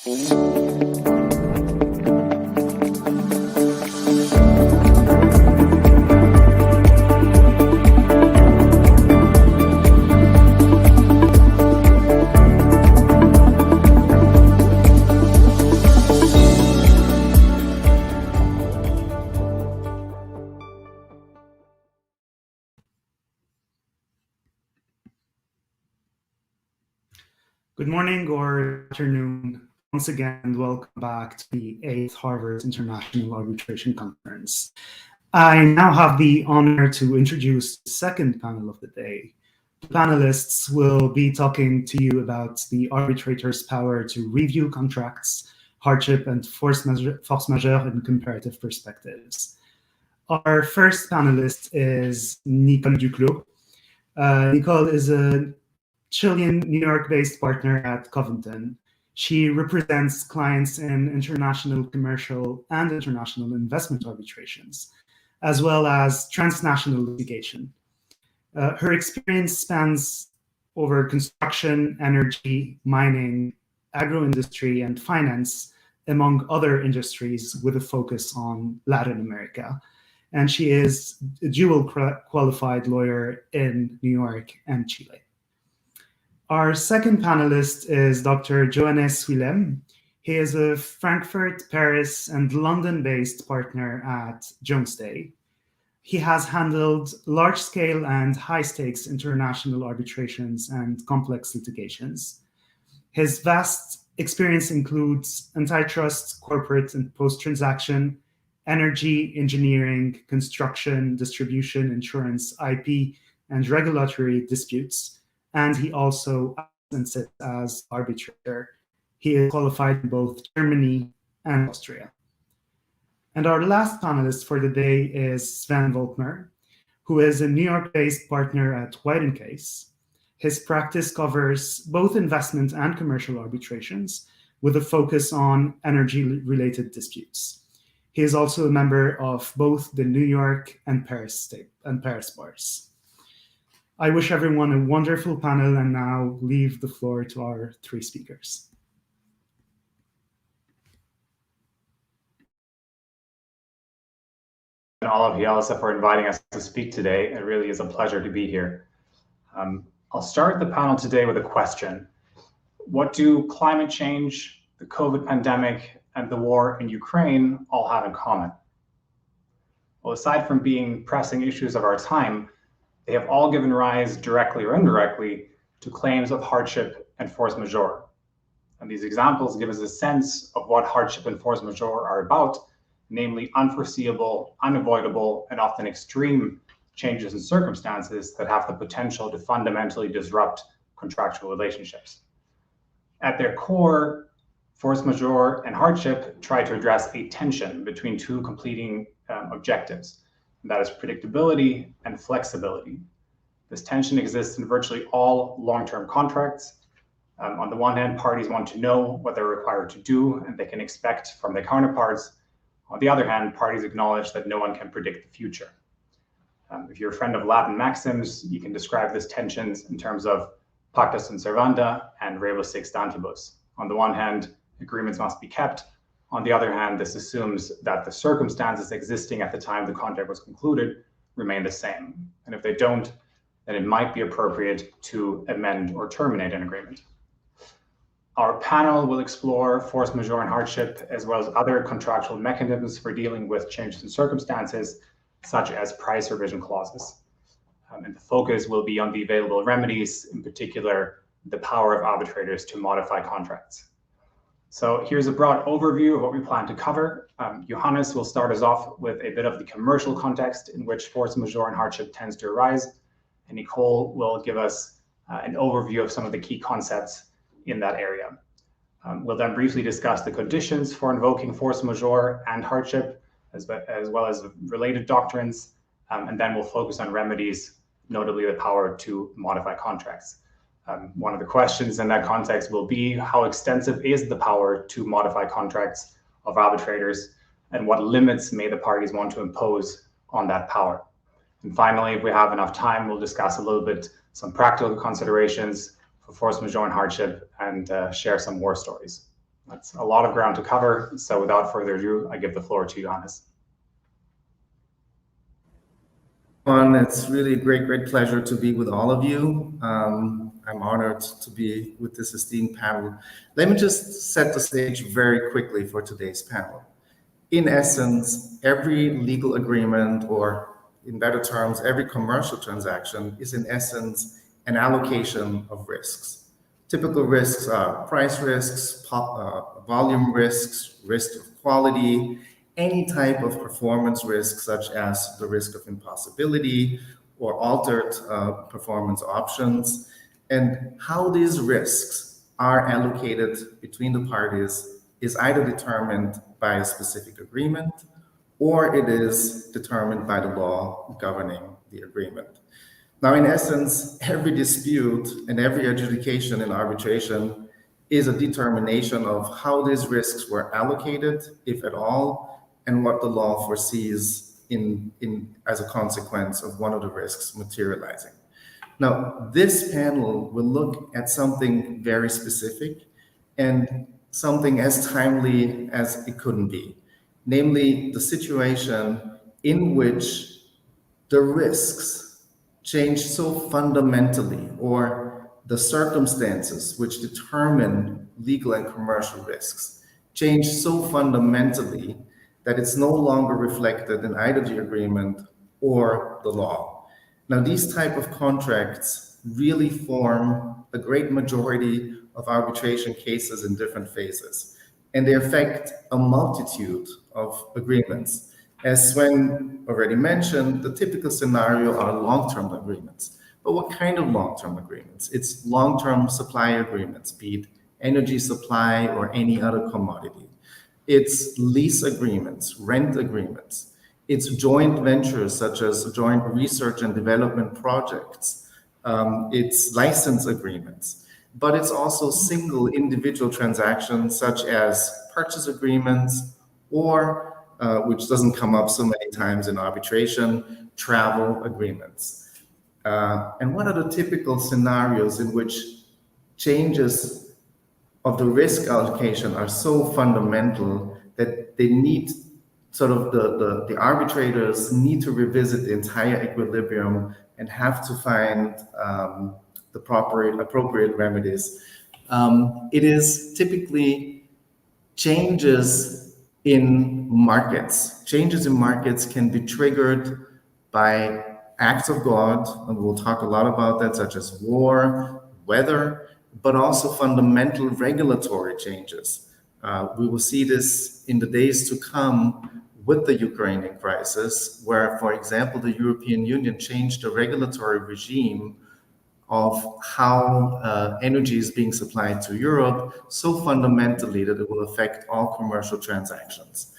Good morning or afternoon. Once again, welcome back to the 8th Harvard International Arbitration Conference. I now have the honor to introduce the second panel of the day. The panelists will be talking to you about the arbitrator's power to review contracts, hardship, and force majeure in comparative perspectives. Our first panelist is Nicole Duclos. Nicole is a Chilean, New York-based partner at Coventon. She represents clients in international commercial and international investment arbitrations, as well as transnational litigation. Her experience spans over construction, energy, mining, agro-industry, and finance, among other industries, with a focus on Latin America. And she is a dual qualified lawyer in New York and Chile. Our second panelist is Dr. Johannes Willem. He is a Frankfurt, Paris, and London-based partner at Jones Day. He has handled large-scale and high-stakes international arbitrations and complex litigations. His vast experience includes antitrust, corporate and post-transaction, energy, engineering, construction, distribution, insurance, IP, and regulatory disputes. And he also sits as arbitrator. He is qualified in both Germany and Austria. And our last panelist for the day is Sven Volkmer, who is a New York-based partner at White & Case. His practice covers both investment and commercial arbitrations, with a focus on energy-related disputes. He is also a member of both the New York and Paris bars. I wish everyone a wonderful panel and now leave the floor to our three speakers. And all of you, Elsa, for inviting us to speak today. It really is a pleasure to be here. I'll start the panel today with a question. What do climate change, the COVID pandemic, and the war in Ukraine all have in common? Well, aside from being pressing issues of our time, they have all given rise, directly or indirectly, to claims of hardship and force majeure. And these examples give us a sense of what hardship and force majeure are about, namely unforeseeable, unavoidable, and often extreme changes in circumstances that have the potential to fundamentally disrupt contractual relationships. At their core, force majeure and hardship try to address a tension between two competing objectives. And that is predictability and flexibility. This tension exists in virtually all long-term contracts. On the one hand, parties want to know what they're required to do and they can expect from their counterparts. On the other hand, parties acknowledge that no one can predict the future. If you're a friend of Latin maxims, you can describe this tension in terms of pacta sunt servanda and rebus sic stantibus. On the one hand, agreements must be kept. On the other hand, this assumes that the circumstances existing at the time the contract was concluded remain the same. And if they don't, then it might be appropriate to amend or terminate an agreement. Our panel will explore force majeure and hardship, as well as other contractual mechanisms for dealing with changes in circumstances, such as price revision clauses. And the focus will be on the available remedies, in particular, the power of arbitrators to modify contracts. So here's a broad overview of what we plan to cover. Johannes will start us off with a bit of the commercial context in which force majeure and hardship tends to arise. And Nicole will give us an overview of some of the key concepts in that area. We'll then briefly discuss the conditions for invoking force majeure and hardship, as well as related doctrines. And then we'll focus on remedies, notably the power to modify contracts. One of the questions in that context will be, how extensive is the power to modify contracts of arbitrators, and what limits may the parties want to impose on that power? And finally, if we have enough time, we'll discuss a little bit some practical considerations for force majeure and hardship and share some war stories. That's a lot of ground to cover. So without further ado, I give the floor to Johannes. It's really a great pleasure to be with all of you. I'm honored to be with this esteemed panel. Let me just set the stage very quickly for today's panel. In essence, every legal agreement, or in better terms, every commercial transaction is in essence an allocation of risks. Typical risks are price risks, volume risks, risk of quality, any type of performance risk, such as the risk of impossibility or altered performance options, and how these risks are allocated between the parties is either determined by a specific agreement or it is determined by the law governing the agreement. Now, in essence, every dispute and every adjudication in arbitration is a determination of how these risks were allocated, if at all, and what the law foresees as a consequence of one of the risks materializing. Now, this panel will look at something very specific and something as timely as it couldn't be, namely the situation in which the risks change so fundamentally, or the circumstances which determine legal and commercial risks change so fundamentally that it's no longer reflected in either the agreement or the law. Now, these type of contracts really form a great majority of arbitration cases in different phases, and they affect a multitude of agreements. As Sven already mentioned, the typical scenario are long-term agreements. But what kind of long-term agreements? It's long-term supply agreements, be it energy supply or any other commodity. It's lease agreements, rent agreements. It's joint ventures such as joint research and development projects. It's license agreements. But it's also single individual transactions such as purchase agreements or which doesn't come up so many times in arbitration, travel agreements. And what are the typical scenarios in which changes of the risk allocation are so fundamental that they need sort of the arbitrators need to revisit the entire equilibrium and have to find the appropriate remedies? It is typically changes in markets. Changes in markets can be triggered by acts of God, and we'll talk a lot about that, such as war, weather, but also fundamental regulatory changes. We will see this in the days to come with the Ukrainian crisis, where, for example, the European Union changed the regulatory regime of how energy is being supplied to Europe so fundamentally that it will affect all commercial transactions.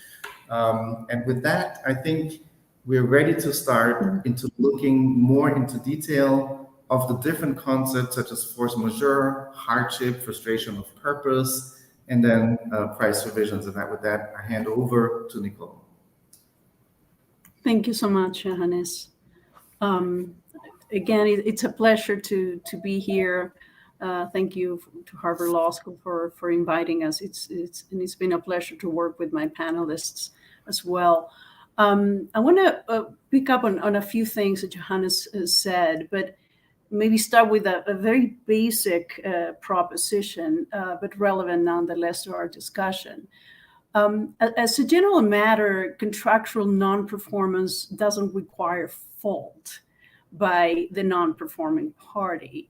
And with that, I think we're ready to start into looking more into detail of the different concepts such as force majeure, hardship, frustration of purpose, and then price revisions. And with that, I hand over to Nicole. Thank you so much, Johannes. Again, it's a pleasure to be here. Thank you to Harvard Law School for inviting us. It's been a pleasure to work with my panelists as well. I want to pick up on a few things that Johannes said, but maybe start with a very basic proposition, but relevant nonetheless to our discussion. As a general matter, contractual non-performance doesn't require fault by the non-performing party.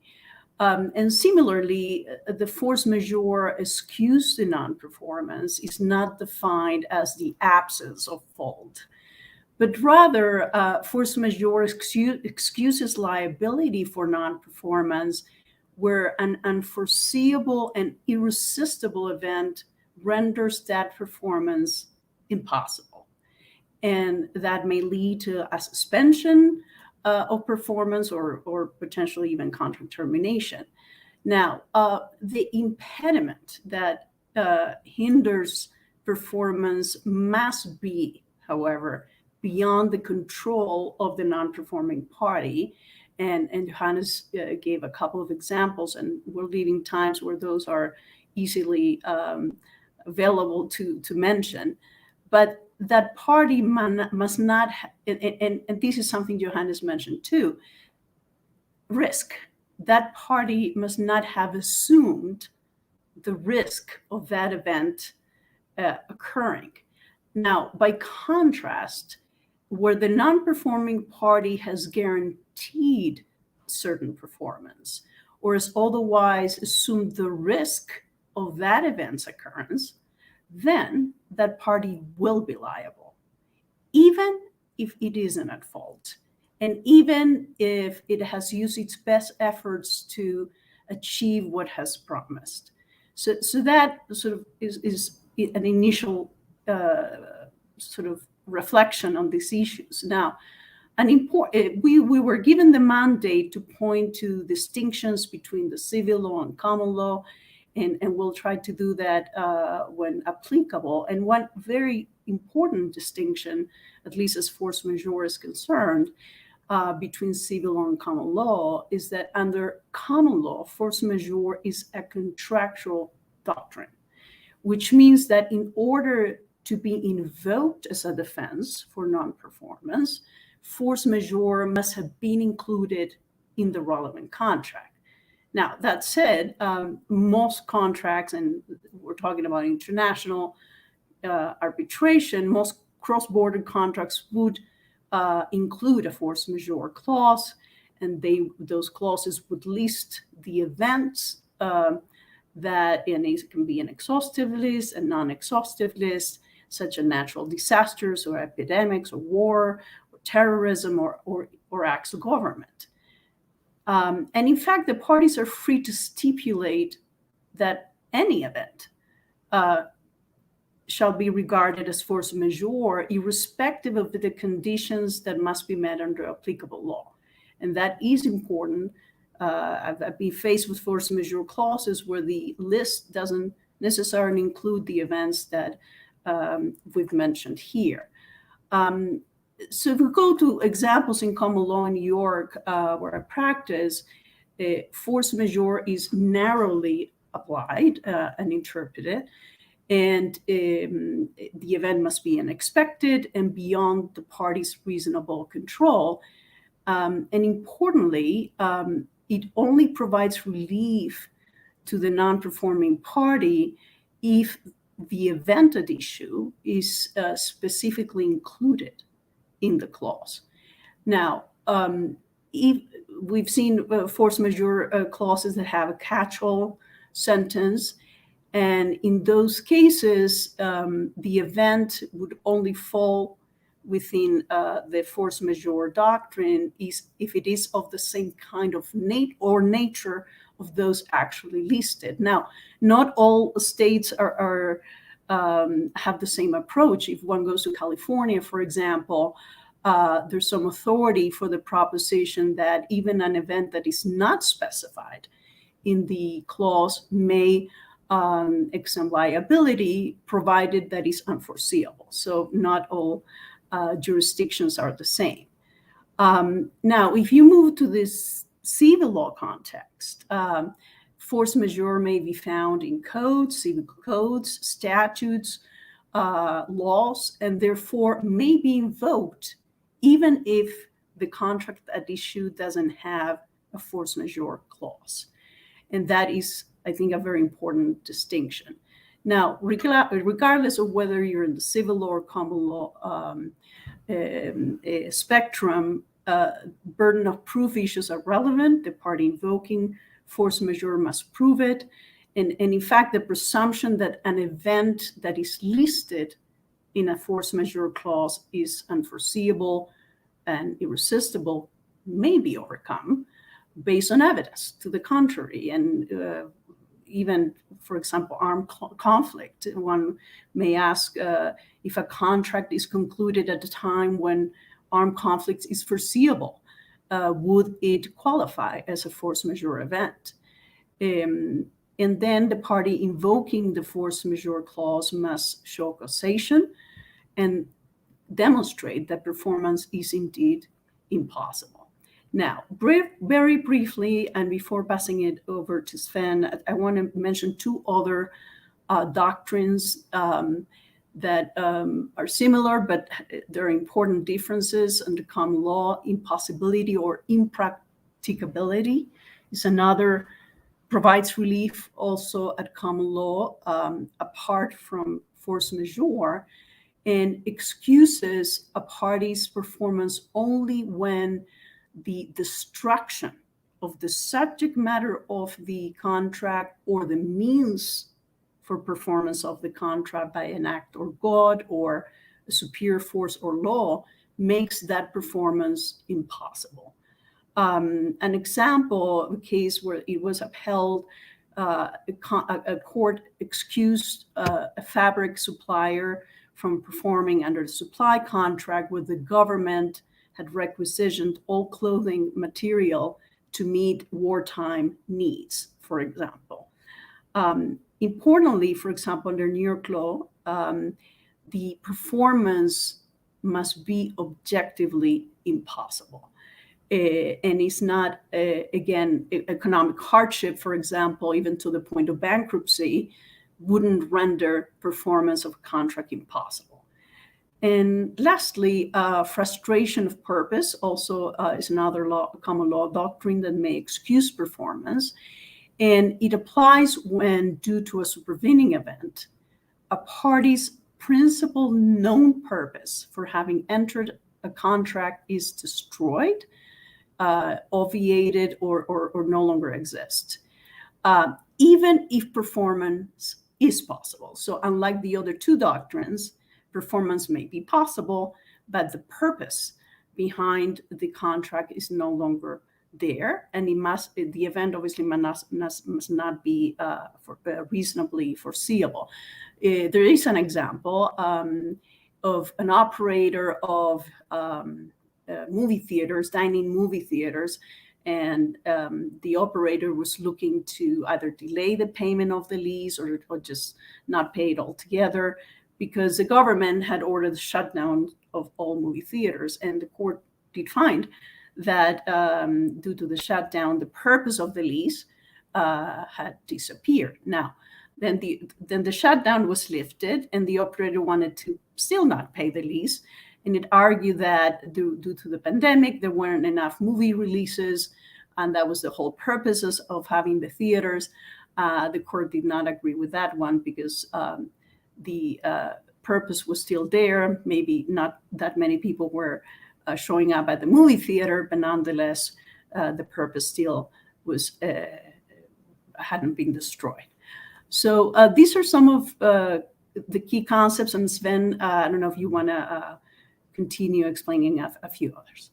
And similarly, the force majeure excuse to non-performance is not defined as the absence of fault, but rather force majeure excuses liability for non-performance where an unforeseeable and irresistible event renders that performance impossible. And that may lead to a suspension of performance or potentially even contract termination. Now, the impediment that hinders performance must be, however, beyond the control of the non-performing party. And Johannes gave a couple of examples, and we're leaving times where those are easily available to mention. But that party must not, and this is something Johannes mentioned too, risk. That party must not have assumed the risk of that event occurring. Now, by contrast, where the non-performing party has guaranteed certain performance or has otherwise assumed the risk of that event's occurrence, then that party will be liable, even if it isn't at fault, and even if it has used its best efforts to achieve what has promised. So that sort of is an initial sort of reflection on these issues. Now, we were given the mandate to point to distinctions between the civil law and common law, and we'll try to do that when applicable. And one very important distinction, at least as force majeure is concerned, between civil law and common law is that under common law, force majeure is a contractual doctrine, which means that in order to be invoked as a defense for non-performance, force majeure must have been included in the relevant contract. Now, that said, most contracts, and we're talking about international arbitration, most cross-border contracts would include a force majeure clause, and those clauses would list the events that, and it can be an exhaustive list, a non-exhaustive list, such as natural disasters or epidemics or war or terrorism or acts of government. And in fact, the parties are free to stipulate that any event shall be regarded as force majeure, irrespective of the conditions that must be met under applicable law. And that is important. I've been faced with force majeure clauses where the list doesn't necessarily include the events that we've mentioned here. So if we go to examples in common law in New York, where I practice, force majeure is narrowly applied and interpreted, and the event must be unexpected and beyond the party's reasonable control. And importantly, it only provides relief to the non-performing party if the event at issue is specifically included in the clause. Now, if we've seen force majeure clauses that have a catch-all sentence, and in those cases, the event would only fall within the force majeure doctrine if it is of the same kind of nature of those actually listed. Now, not all states have the same approach. If one goes to California, for example, there's some authority for the proposition that even an event that is not specified in the clause may exempt liability, provided that is unforeseeable. So not all jurisdictions are the same. Now, if you move to this civil law context, force majeure may be found in codes, civil codes, statutes, laws, and therefore may be invoked even if the contract at issue doesn't have a force majeure clause. And that is, I think, a very important distinction. Now, regardless of whether you're in the civil law or common law spectrum, burden of proof issues are relevant. The party invoking force majeure must prove it. And in fact, the presumption that an event that is listed in a force majeure clause is unforeseeable and irresistible may be overcome based on evidence to the contrary. And even, for example, armed conflict, one may ask if a contract is concluded at a time when armed conflict is foreseeable, would it qualify as a force majeure event? And then the party invoking the force majeure clause must show causation and demonstrate that performance is indeed impossible. Now, very briefly, and before passing it over to Sven, I want to mention two other doctrines that are similar, but there are important differences under common law. Impossibility or impracticability is another, provides relief also at common law, apart from force majeure, and excuses a party's performance only when the destruction of the subject matter of the contract or the means for performance of the contract by an act or God or a superior force or law makes that performance impossible. An example, a case where it was upheld, a court excused a fabric supplier from performing under the supply contract where the government had requisitioned all clothing material to meet wartime needs, for example. Importantly, for example, under New York law, the performance must be objectively impossible. And it's not, again, economic hardship, for example, even to the point of bankruptcy, wouldn't render performance of a contract impossible. And lastly, frustration of purpose also is another common law doctrine that may excuse performance. And it applies when, due to a supervening event, a party's principal known purpose for having entered a contract is destroyed, obviated, or no longer exists, even if performance is possible. So unlike the other two doctrines, performance may be possible, but the purpose behind the contract is no longer there, and the event obviously must not be reasonably foreseeable. There is an example of an operator of movie theaters, dining movie theaters, and the operator was looking to either delay the payment of the lease or just not pay it altogether because the government had ordered the shutdown of all movie theaters, and the court did find that due to the shutdown, the purpose of the lease had disappeared. Now, then the shutdown was lifted, and the operator wanted to still not pay the lease, and it argued that due to the pandemic, there weren't enough movie releases, and that was the whole purposes of having the theaters. The court did not agree with that one because the purpose was still there. Maybe not that many people were showing up at the movie theater, but nonetheless, the purpose still was hadn't been destroyed. So these are some of the key concepts. And Sven, I don't know if you want to continue explaining a few others.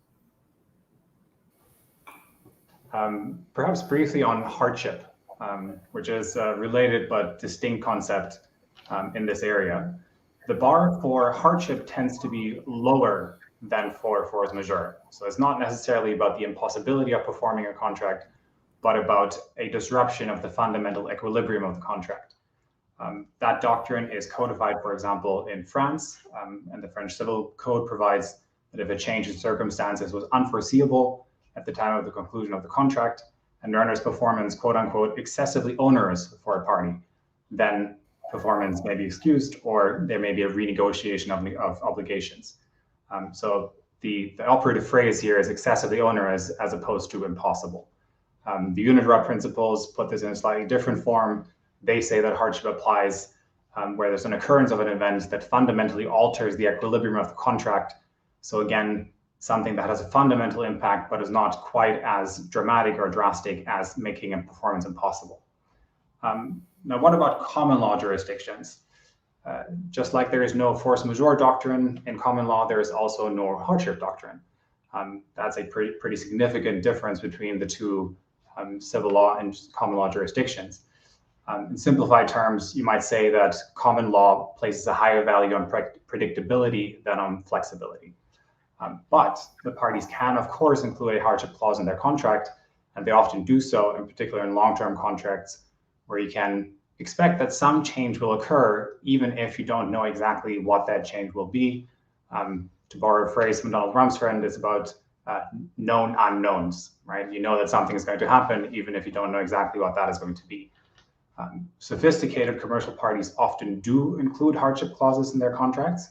Perhaps briefly on hardship, which is a related but distinct concept in this area. The bar for hardship tends to be lower than for force majeure. So it's not necessarily about the impossibility of performing a contract, but about a disruption of the fundamental equilibrium of the contract. That doctrine is codified, for example, in France, and the French Civil Code provides that if a change in circumstances was unforeseeable at the time of the conclusion of the contract, and render's performance, quote unquote, excessively onerous for a party, then performance may be excused, or there may be a renegotiation of obligations. So the operative phrase here is excessively onerous as opposed to impossible. The Unidroit principles put this in a slightly different form. They say that hardship applies where there's an occurrence of an event that fundamentally alters the equilibrium of the contract. So again, something that has a fundamental impact, but is not quite as dramatic or drastic as making a performance impossible. Now, what about common law jurisdictions? Just like there is no force majeure doctrine in common law, there is also no hardship doctrine. That's a pretty significant difference between the two civil law and common law jurisdictions. In simplified terms, you might say that common law places a higher value on predictability than on flexibility. But the parties can, of course, include a hardship clause in their contract, and they often do so, in particular in long-term contracts, where you can expect that some change will occur, even if you don't know exactly what that change will be. To borrow a phrase from Donald Rumsfeld, it's about known unknowns, right? You know that something is going to happen, even if you don't know exactly what that is going to be. Sophisticated commercial parties often do include hardship clauses in their contracts.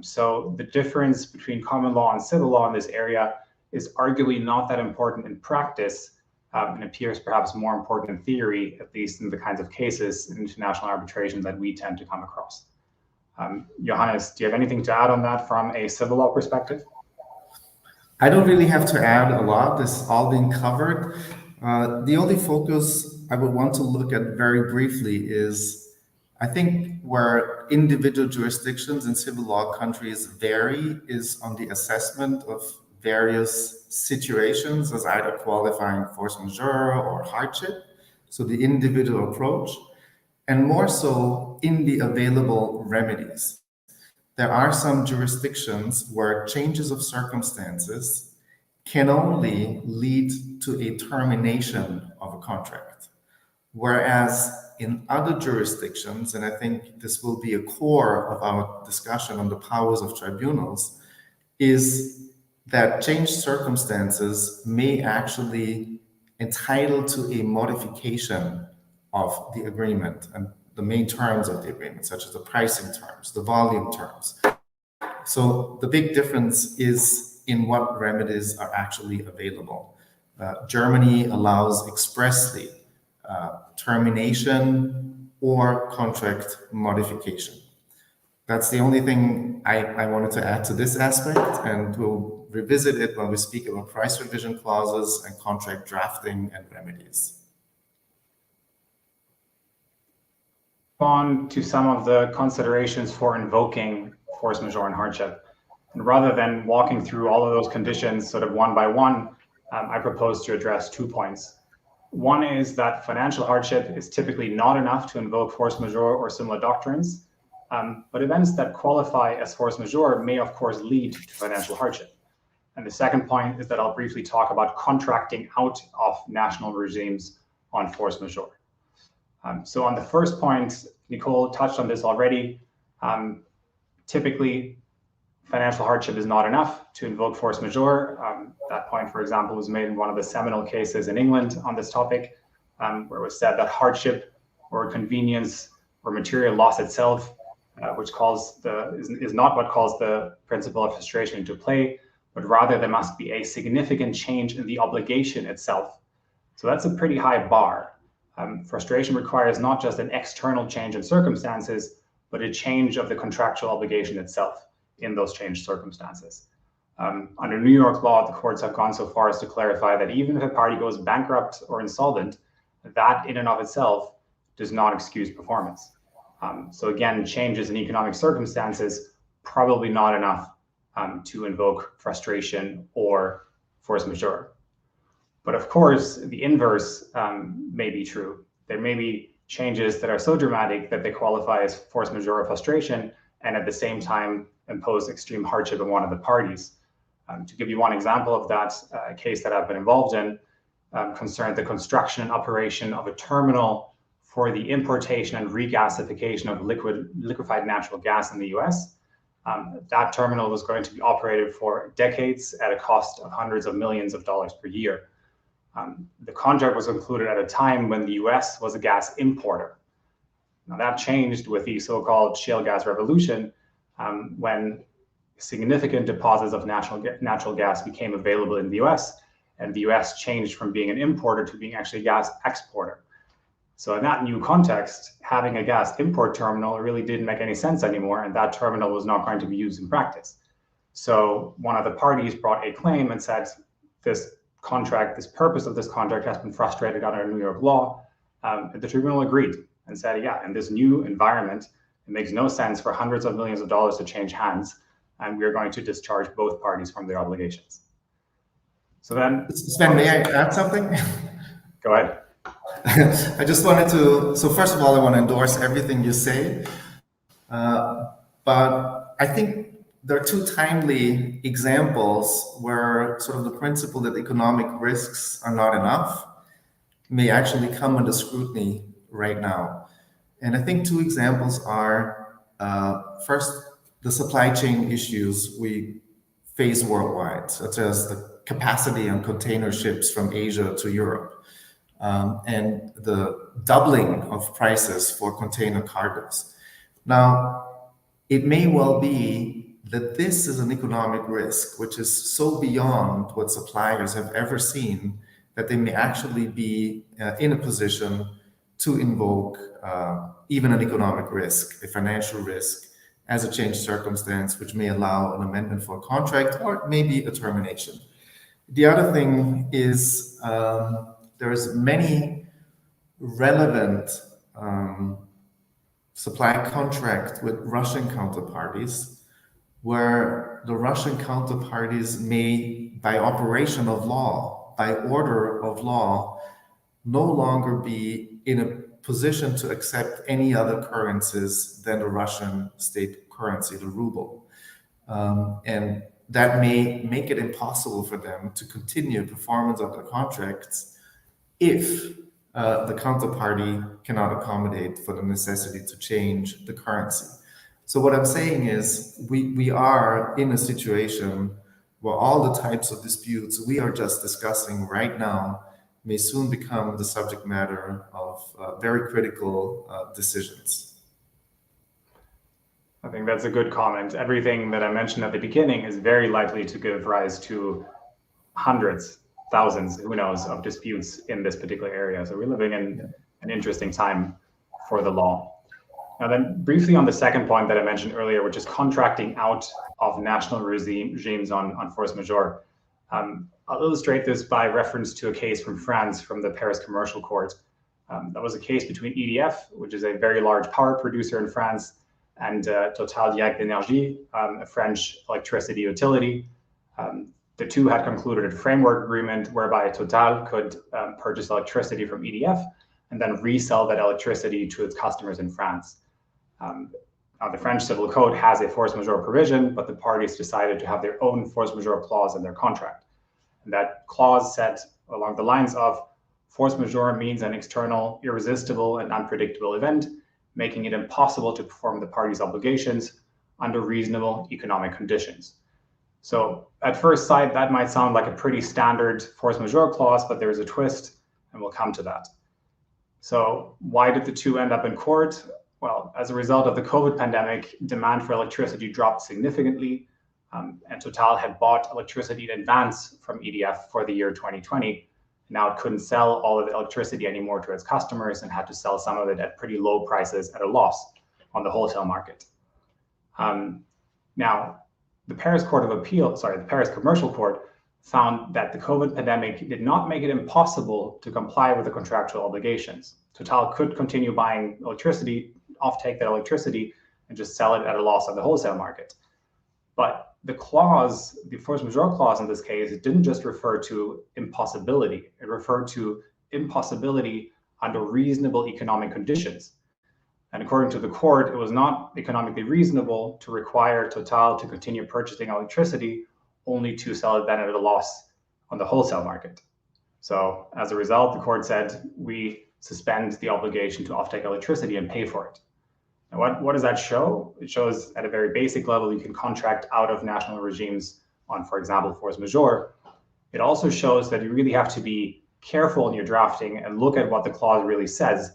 So the difference between common law and civil law in this area is arguably not that important in practice, and appears perhaps more important in theory, at least in the kinds of cases in international arbitration that we tend to come across. Johannes, do you have anything to add on that from a civil law perspective? I don't really have to add a lot. This is all being covered. The only focus I would want to look at very briefly is, I think, where individual jurisdictions in civil law countries vary is on the assessment of various situations as either qualifying force majeure or hardship, so the individual approach, and more so in the available remedies. There are some jurisdictions where changes of circumstances can only lead to a termination of a contract. Whereas in other jurisdictions, and I think this will be a core of our discussion on the powers of tribunals, is that changed circumstances may actually entitle to a modification of the agreement and the main terms of the agreement, such as the pricing terms, the volume terms. So the big difference is in what remedies are actually available. Germany allows expressly termination or contract modification. That's the only thing I wanted to add to this aspect, and we'll revisit it when we speak about price revision clauses and contract drafting and remedies. On to some of the considerations for invoking force majeure and hardship. And rather than walking through all of those conditions sort of one by one, I propose to address 2 points. One is that financial hardship is typically not enough to invoke force majeure or similar doctrines, but events that qualify as force majeure may of course lead to financial hardship. And the second point is that I'll briefly talk about contracting out of national regimes on force majeure. So on the first point, Nicole touched on this already. Typically, financial hardship is not enough to invoke force majeure. That point, for example, was made in one of the seminal cases in England on this topic, where it was said that hardship or convenience or material loss itself, which is not what calls the principle of frustration into play, but rather there must be a significant change in the obligation itself. So that's a pretty high bar. Frustration requires not just an external change in circumstances, but a change of the contractual obligation itself in those changed circumstances. Under New York law, the courts have gone so far as to clarify that even if a party goes bankrupt or insolvent, that in and of itself does not excuse performance. So again, changes in economic circumstances, probably not enough to invoke frustration or force majeure. But of course, the inverse may be true. There may be changes that are so dramatic that they qualify as force majeure or frustration, and at the same time impose extreme hardship on one of the parties. To give you one example of that, a case that I've been involved in concerned the construction and operation of a terminal for the importation and regasification of liquefied natural gas in the US. That terminal was going to be operated for decades at a cost of hundreds of millions of dollars per year. The contract was concluded at a time when the US was a gas importer. Now that changed with the so-called shale gas revolution, when significant deposits of natural gas became available in the US, and the US changed from being an importer to being actually a gas exporter. So in that new context, having a gas import terminal really didn't make any sense anymore, and that terminal was not going to be used in practice. So one of the parties brought a claim and said, this purpose of this contract has been frustrated under New York law. And the tribunal agreed and said, yeah, in this new environment, it makes no sense for hundreds of millions of dollars to change hands, and we are going to discharge both parties from their obligations. So then, Sven, may I add something? Go ahead. I just wanted to, so first of all, I want to endorse everything you say, but I think there are two timely examples where sort of the principle that economic risks are not enough may actually come under scrutiny right now. And I think two examples are, first, the supply chain issues we face worldwide, such as the capacity on container ships from Asia to Europe. and the doubling of prices for container cargoes. Now, it may well be that this is an economic risk, which is so beyond what suppliers have ever seen that they may actually be in a position to invoke even an economic risk, a financial risk, as a changed circumstance, which may allow an amendment for a contract or maybe a termination. The other thing is there's many relevant supply contract with Russian counterparties where the Russian counterparties may, by operation of law, by order of law, no longer be in a position to accept any other currencies than the Russian state currency, the ruble. And that may make it impossible for them to continue performance of their contracts if the counterparty cannot accommodate for the necessity to change the currency. So what I'm saying is we are in a situation where all the types of disputes we are just discussing right now may soon become the subject matter of very critical decisions. I think that's a good comment. Everything that I mentioned at the beginning is very likely to give rise to hundreds, thousands, who knows, of disputes in this particular area. So we're living in an interesting time for the law. Now then, briefly on the second point that I mentioned earlier, which is contracting out of national regimes on force majeure. I'll illustrate this by reference to a case from France from the Paris Commercial Court. That was a case between EDF, which is a very large power producer in France, and Total Direct Energie, a French electricity utility. The two had concluded a framework agreement whereby Total could purchase electricity from EDF and then resell that electricity to its customers in France. Now, the French Civil Code has a force majeure provision, but the parties decided to have their own force majeure clause in their contract. And that clause said along the lines of force majeure means an external, irresistible, and unpredictable event, making it impossible to perform the parties' obligations under reasonable economic conditions. So at first sight, that might sound like a pretty standard force majeure clause, but there is a twist, and we'll come to that. So why did the two end up in court? Well, as a result of the COVID pandemic, demand for electricity dropped significantly, and Total had bought electricity in advance from EDF for the year 2020. Now it couldn't sell all of the electricity anymore to its customers and had to sell some of it at pretty low prices at a loss on the wholesale market. Now, the Paris Commercial Court found that the COVID pandemic did not make it impossible to comply with the contractual obligations. Total could continue buying electricity, offtake that electricity, and just sell it at a loss on the wholesale market. But the clause, the force majeure clause in this case, it didn't just refer to impossibility. It referred to impossibility under reasonable economic conditions. And according to the court, it was not economically reasonable to require Total to continue purchasing electricity only to sell it then at a loss on the wholesale market. So as a result, the court said, we suspend the obligation to offtake electricity and pay for it. And what does that show? It shows at a very basic level, you can contract out of national regimes on, for example, force majeure. It also shows that you really have to be careful in your drafting and look at what the clause really says.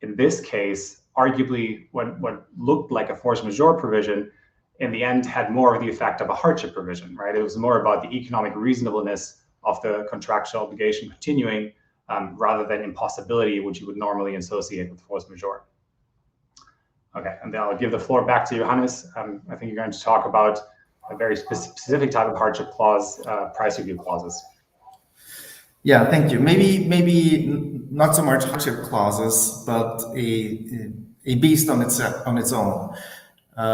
In this case, arguably what looked like a force majeure provision in the end had more of the effect of a hardship provision, right? It was more about the economic reasonableness of the contractual obligation continuing rather than impossibility, which you would normally associate with force majeure. Okay, and then I'll give the floor back to Johannes. I think you're going to talk about a very specific type of hardship clause, price review clauses. Yeah, thank you. Maybe not so much hardship clauses, but a beast on its own.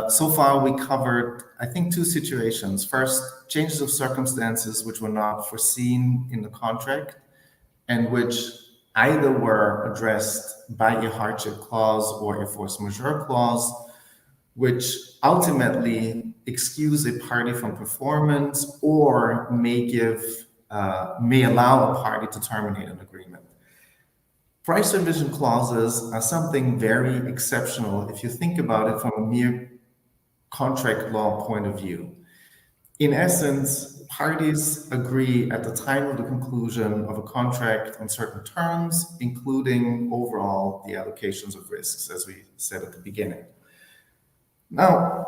So far, we covered, I think, two situations. First, changes of circumstances which were not foreseen in the contract and which either were addressed by a hardship clause or a force majeure clause, which ultimately excuse a party from performance or may allow a party to terminate an agreement. Price revision clauses are something very exceptional if you think about it from a mere contract law point of view. In essence, parties agree at the time of the conclusion of a contract on certain terms, including overall the allocations of risks, as we said at the beginning. Now,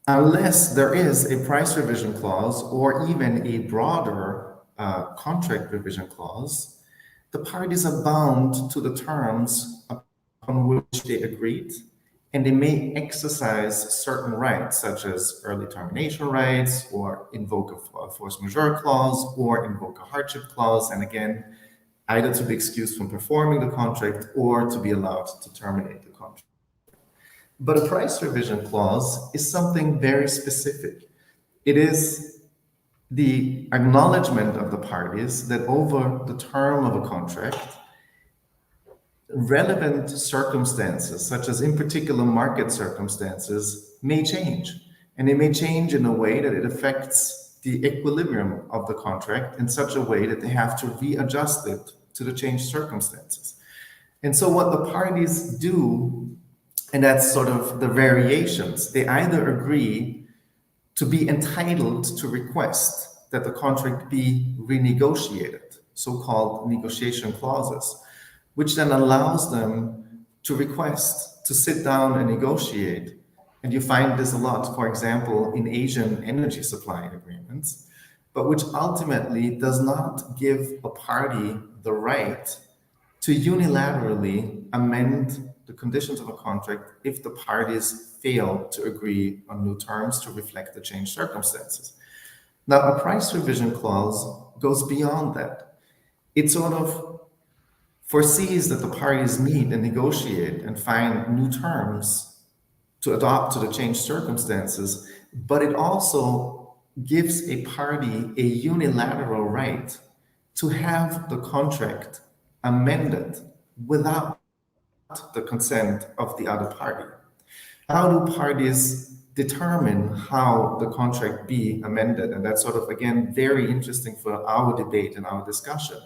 unless there is a price revision clause or even a broader contract revision clause, the parties are bound to the terms upon which they agreed, and they may exercise certain rights, such as early termination rights, or invoke a force majeure clause, or invoke a hardship clause, and again, either to be excused from performing the contract or to be allowed to terminate the contract. But a price revision clause is something very specific. It is the acknowledgement of the parties that over the term of a contract, relevant circumstances, such as in particular market circumstances, may change. And they may change in a way that it affects the equilibrium of the contract in such a way that they have to readjust it to the changed circumstances. And so what the parties do, and that's sort of the variations, they either agree to be entitled to request that the contract be renegotiated, so-called negotiation clauses, which then allows them to request to sit down and negotiate. And you find this a lot, for example, in Asian energy supply agreements, but which ultimately does not give a party the right to unilaterally amend the conditions of a contract if the parties fail to agree on new terms to reflect the changed circumstances. Now, a price revision clause goes beyond that. It sort of foresees that the parties meet and negotiate and find new terms to adopt to the changed circumstances, but it also gives a party a unilateral right to have the contract amended without the consent of the other party. How do parties determine how the contract be amended? And that's sort of, again, very interesting for our debate and our discussion,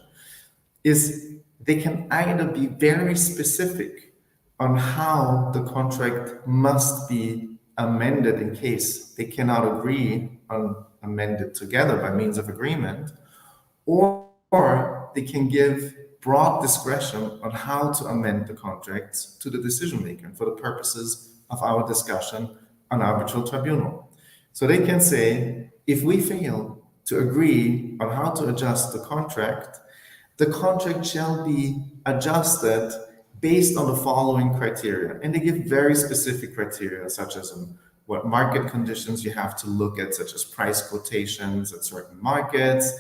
is they can either be very specific on how the contract must be amended in case they cannot agree on amended together by means of agreement, or they can give broad discretion on how to amend the contracts to the decision maker for the purposes of our discussion on arbitral tribunal. So they can say, if we fail to agree on how to adjust the contract shall be adjusted based on the following criteria. And they give very specific criteria, such as what market conditions you have to look at, such as price quotations at certain markets.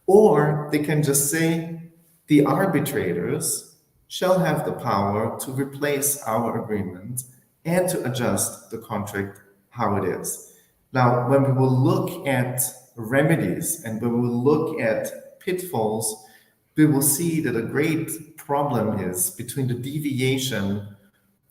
Or they can just say, the arbitrators shall have the power to replace our agreement and to adjust the contract how it is. Now, when we will look at remedies and when we will look at pitfalls, we will see that a great problem is between the deviation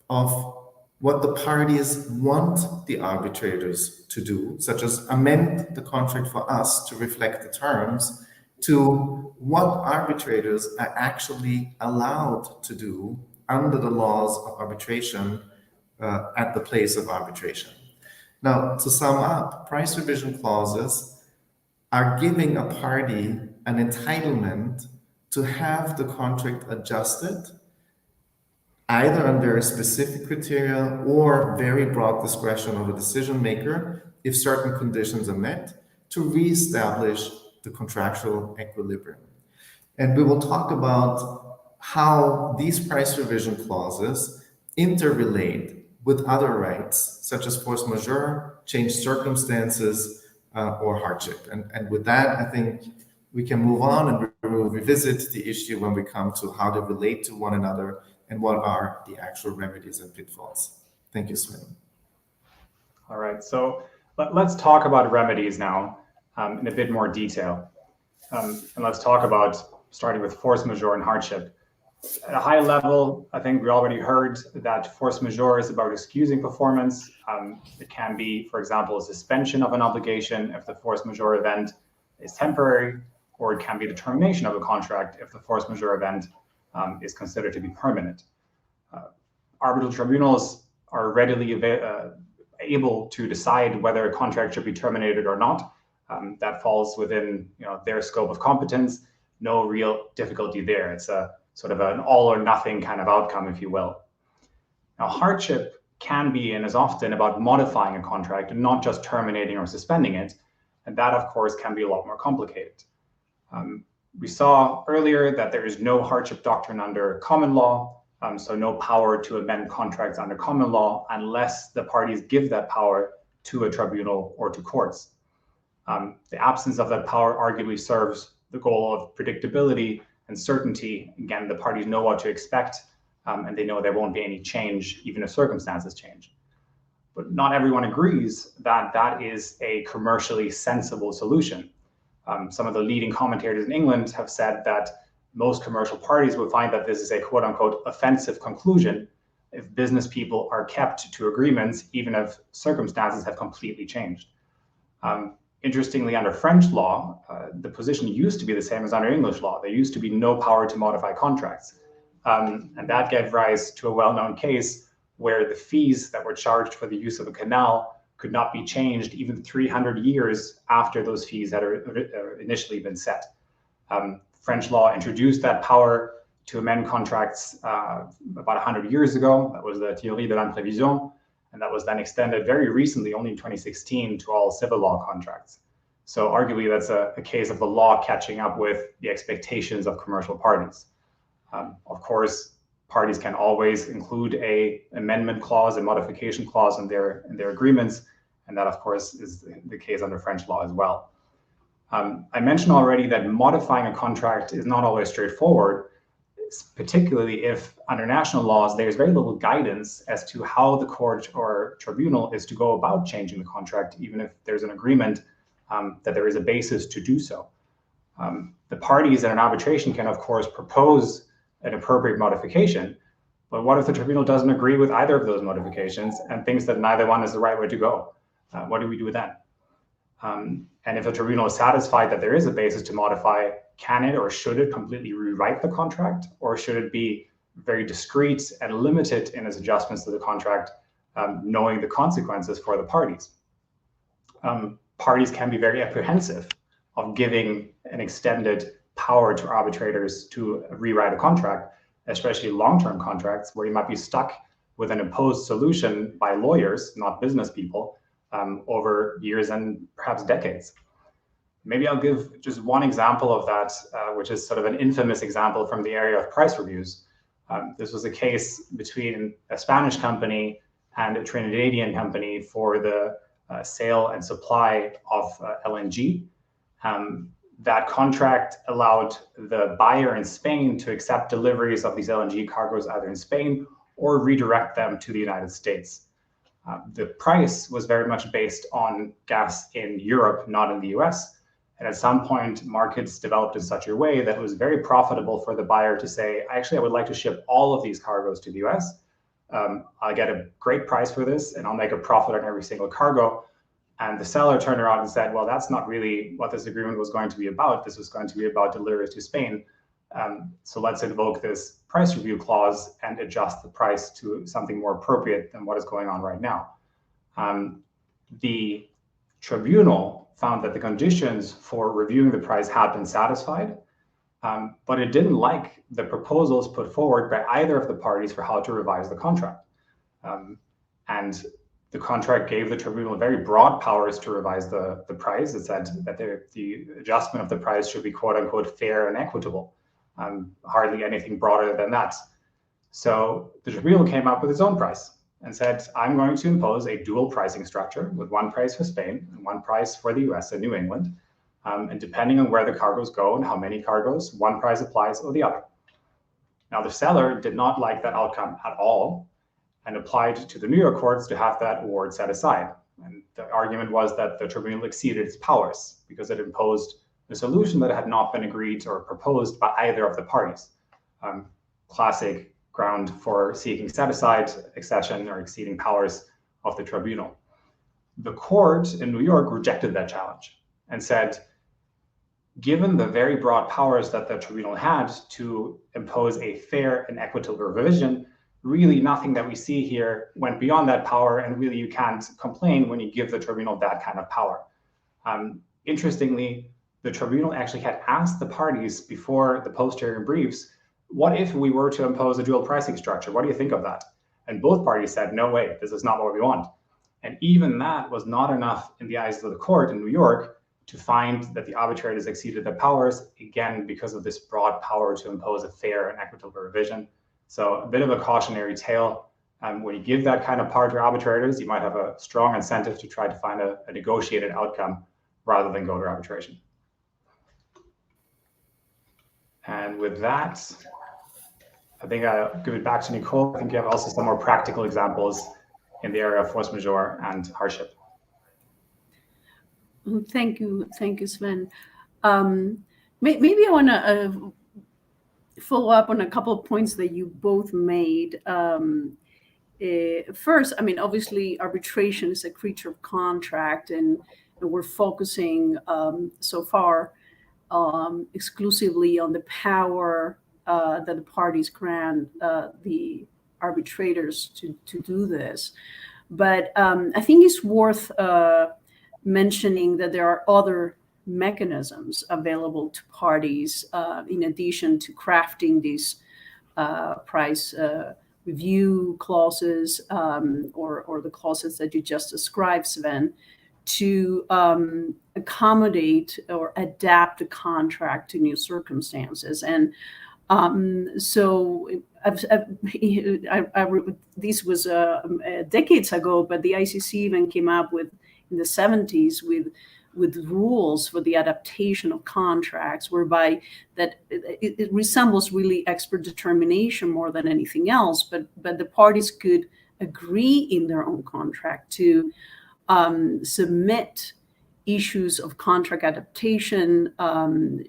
of what the parties want the arbitrators to do, such as amend the contract for us to reflect the terms, to what arbitrators are actually allowed to do under the laws of arbitration at the place of arbitration. Now, to sum up, price revision clauses are giving a party an entitlement to have the contract adjusted, either on very specific criteria or very broad discretion of a decision maker if certain conditions are met, to reestablish the contractual equilibrium. And we will talk about how these price revision clauses interrelate with other rights, such as force majeure, changed circumstances, or hardship. And with that, I think we can move on and we will revisit the issue when we come to how they relate to one another and what are the actual remedies and pitfalls. Thank you, Sven. All right, so let's talk about remedies now in a bit more detail. And let's talk about starting with force majeure and hardship. At a high level, I think we already heard that force majeure is about excusing performance. It can be, for example, a suspension of an obligation if the force majeure event is temporary, or it can be the termination of a contract if the force majeure event is considered to be permanent. Arbitral tribunals are readily able to decide whether a contract should be terminated or not, that falls within their scope of competence. No real difficulty there. It's a sort of an all or nothing kind of outcome, if you will. Now, hardship can be and is often about modifying a contract and not just terminating or suspending it. And that, of course, can be a lot more complicated. We saw earlier that there is no hardship doctrine under common law, so no power to amend contracts under common law unless the parties give that power to a tribunal or to courts. The absence of that power arguably serves the goal of predictability and certainty. Again, the parties know what to expect, and they know there won't be any change, even if circumstances change. But not everyone agrees that that is a commercially sensible solution. Some of the leading commentators in England have said that most commercial parties will find that this is a quote unquote offensive conclusion if business people are kept to agreements, even if circumstances have completely changed. Interestingly, under French law, the position used to be the same as under English law. There used to be no power to modify contracts. And that gave rise to a well-known case where the fees that were charged for the use of a canal could not be changed even 300 years after those fees had initially been set. French law introduced that power to amend contracts about 100 years ago. That was the théorie de l'imprévision, and that was then extended very recently, only in 2016, to all civil law contracts. So arguably, that's a case of the law catching up with the expectations of commercial parties. Of course, parties can always include an amendment clause, a modification clause in their agreements, and that, of course, is the case under French law as well. I mentioned already that modifying a contract is not always straightforward, particularly if under national laws, there's very little guidance as to how the court or tribunal is to go about changing the contract, even if there's an agreement that there is a basis to do so. The parties in an arbitration can, of course, propose an appropriate modification, but what if the tribunal doesn't agree with either of those modifications and thinks that neither one is the right way to go? What do we do with that? And if the tribunal is satisfied that there is a basis to modify, can it or should it completely rewrite the contract, or should it be very discreet and limited in its adjustments to the contract, knowing the consequences for the parties? Parties can be very apprehensive of giving an extended power to arbitrators to rewrite a contract, especially long-term contracts where you might be stuck with an imposed solution by lawyers, not business people, over years and perhaps decades. Maybe I'll give just one example of that, which is sort of an infamous example from the area of price reviews. This was a case between a Spanish company and a Trinidadian company for the sale and supply of LNG. That contract allowed the buyer in Spain to accept deliveries of these LNG cargoes either in Spain or redirect them to the United States. The price was very much based on gas in Europe, not in the US. And at some point, markets developed in such a way that it was very profitable for the buyer to say, actually, I would like to ship all of these cargoes to the US. I'll get a great price for this, and I'll make a profit on every single cargo. And the seller turned around and said, well, that's not really what this agreement was going to be about. This was going to be about deliveries to Spain. So let's invoke this price review clause and adjust the price to something more appropriate than what is going on right now. The tribunal found that the conditions for reviewing the price had been satisfied, but it didn't like the proposals put forward by either of the parties for how to revise the contract. And the contract gave the tribunal very broad powers to revise the price. It said that the adjustment of the price should be quote unquote fair and equitable. Hardly anything broader than that. So the tribunal came up with its own price and said, I'm going to impose a dual pricing structure with one price for Spain and one price for the US and New England. And depending on where the cargoes go and how many cargoes, one price applies or the other. Now, the seller did not like that outcome at all and applied to the New York courts to have that award set aside. And the argument was that the tribunal exceeded its powers because it imposed a solution that had not been agreed or proposed by either of the parties. Classic ground for seeking set-aside, accession, or exceeding powers of the tribunal. The court in New York rejected that challenge and said, given the very broad powers that the tribunal had to impose a fair and equitable revision, really nothing that we see here went beyond that power, and really you can't complain when you give the tribunal that kind of power. Interestingly, the tribunal actually had asked the parties before the post-hearing briefs, what if we were to impose a dual pricing structure? What do you think of that? And both parties said, no way, this is not what we want. And even that was not enough in the eyes of the court in New York to find that the arbitrators exceeded their powers, again, because of this broad power to impose a fair and equitable revision. So a bit of a cautionary tale. When you give that kind of power to arbitrators, you might have a strong incentive to try to find a negotiated outcome rather than go to arbitration. And with that, I think I'll give it back to Nicole. I think you have also some more practical examples in the area of force majeure and hardship. Thank you, Sven. Maybe I want to follow up on a couple of points that you both made. First, I mean, obviously, arbitration is a creature of contract, and we're focusing so far exclusively on the power that the parties grant the arbitrators to do this. But I think it's worth mentioning that there are other mechanisms available to parties in addition to crafting these price review clauses or the clauses that you just described, Sven, to accommodate or adapt the contract to new circumstances. And so this was decades ago, but the ICC even came up with in the 70s with rules for the adaptation of contracts, whereby that it resembles really expert determination more than anything else. But the parties could agree in their own contract to submit issues of contract adaptation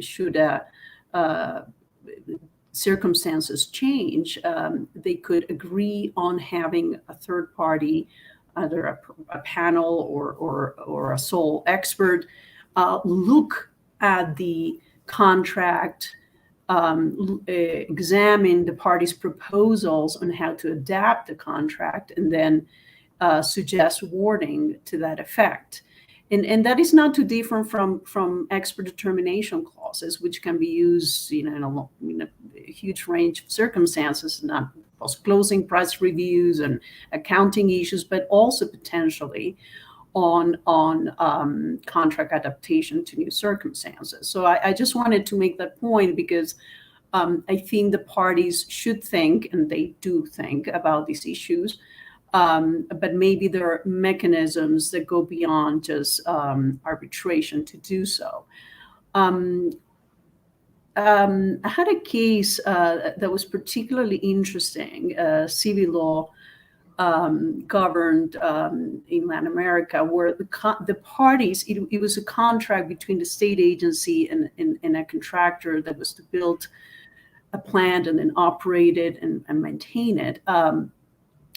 should circumstances change. They could agree on having a third party, either a panel or a sole expert, look at the contract, examine the parties' proposals on how to adapt the contract, and then suggest wording to that effect. And that is not too different from expert determination clauses, which can be used in a huge range of circumstances, not post-closing price reviews and accounting issues, but also potentially on contract adaptation to new circumstances. So I just wanted to make that point because I think the parties should think, and they do think about these issues, but maybe there are mechanisms that go beyond just arbitration to do so. I had a case that was particularly interesting, civil law governed in Latin America, where the parties, it was a contract between the state agency and a contractor that was to build a plant and then operate it and maintain it.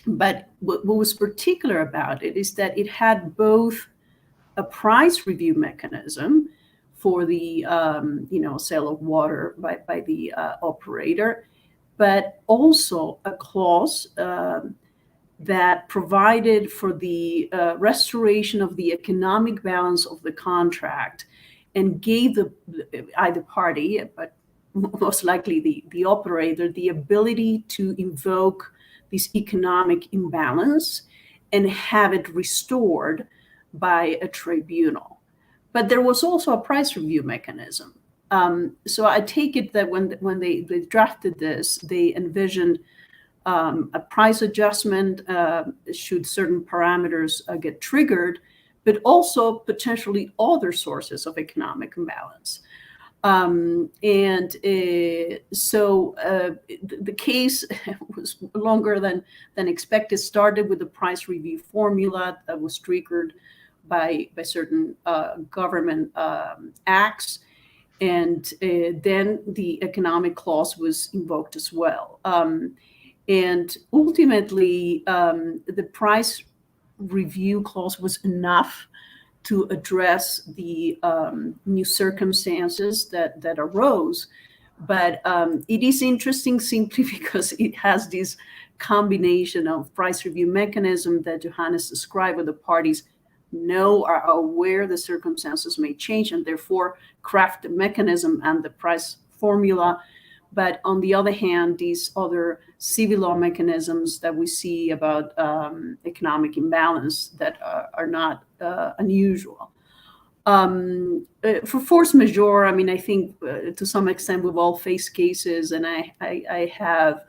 But what was particular about it is that it had both a price review mechanism for the sale of water by the operator, but also a clause that provided for the restoration of the economic balance of the contract and gave either party, but most likely the operator, the ability to invoke this economic imbalance and have it restored by a tribunal. But there was also a price review mechanism. So I take it that when they drafted this, they envisioned a price adjustment should certain parameters get triggered, but also potentially other sources of economic imbalance. So the case was longer than expected. Started with the price review formula that was triggered by certain government acts, and then the economic clause was invoked as well. And ultimately, the price review clause was enough to address the new circumstances that arose. But it is interesting simply because it has this combination of price review mechanism that Johannes described, where the parties know, are aware the circumstances may change, and therefore craft the mechanism and the price formula. But on the other hand, these other civil law mechanisms that we see about economic imbalance that are not unusual. For force majeure, I mean, I think to some extent we've all faced cases, and I have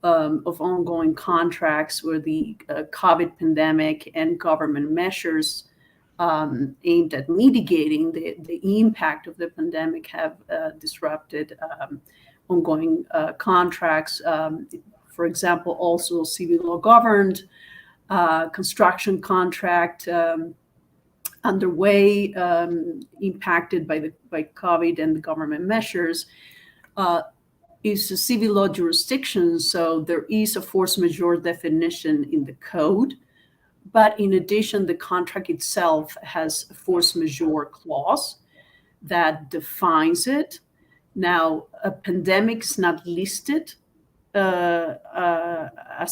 of ongoing contracts where the COVID pandemic and government measures aimed at mitigating the impact of the pandemic have disrupted ongoing contracts. For example, also civil law governed construction contract underway, impacted by COVID and the government measures, is a civil law jurisdiction. So there is a force majeure definition in the code. But in addition, the contract itself has a force majeure clause that defines it. Now, a pandemic's not listed as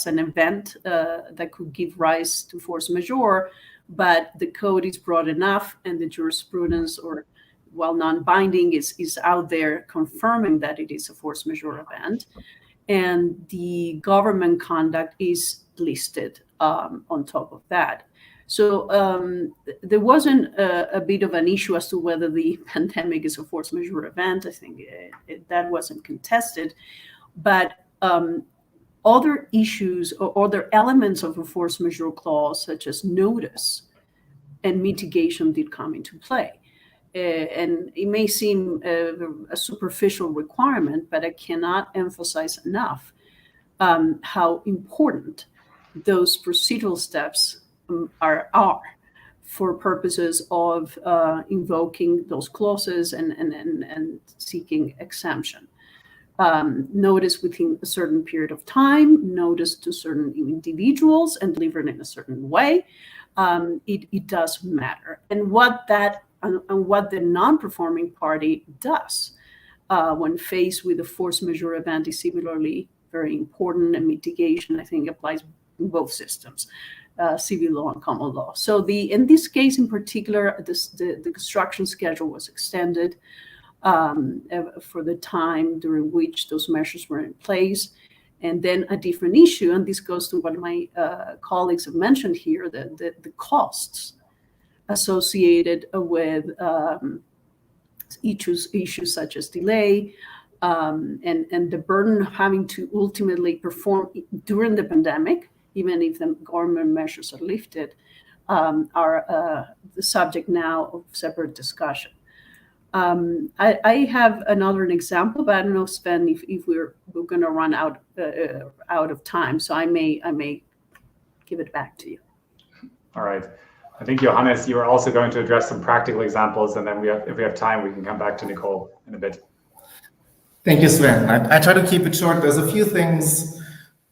an event that could give rise to force majeure, but the code is broad enough, and the jurisprudence, or while non-binding, is out there confirming that it is a force majeure event, and the government conduct is listed on top of that. So there wasn't a bit of an issue as to whether the pandemic is a force majeure event. I think that wasn't contested. But other issues or other elements of a force majeure clause, such as notice and mitigation, did come into play. And it may seem a superficial requirement, but I cannot emphasize enough how important those procedural steps are for purposes of invoking those clauses and seeking exemption. Notice within a certain period of time, notice to certain individuals, and delivered in a certain way. It does matter. And what the non-performing party does when faced with a force majeure event is similarly very important, and mitigation, I think, applies in both systems, civil law and common law. So in this case in particular, the construction schedule was extended for the time during which those measures were in place. And then a different issue, and this goes to what my colleagues have mentioned here, the costs associated with issues such as delay, and the burden of having to ultimately perform during the pandemic, even if the government measures are lifted, are the subject now of separate discussion. I have another example, but I don't know, Sven, if we're going to run out of time, so I may give it back to you. All right. I think, Johannes, you are also going to address some practical examples, and then if we have time, we can come back to Nicole in a bit. Thank you, Sven. I try to keep it short. There's a few things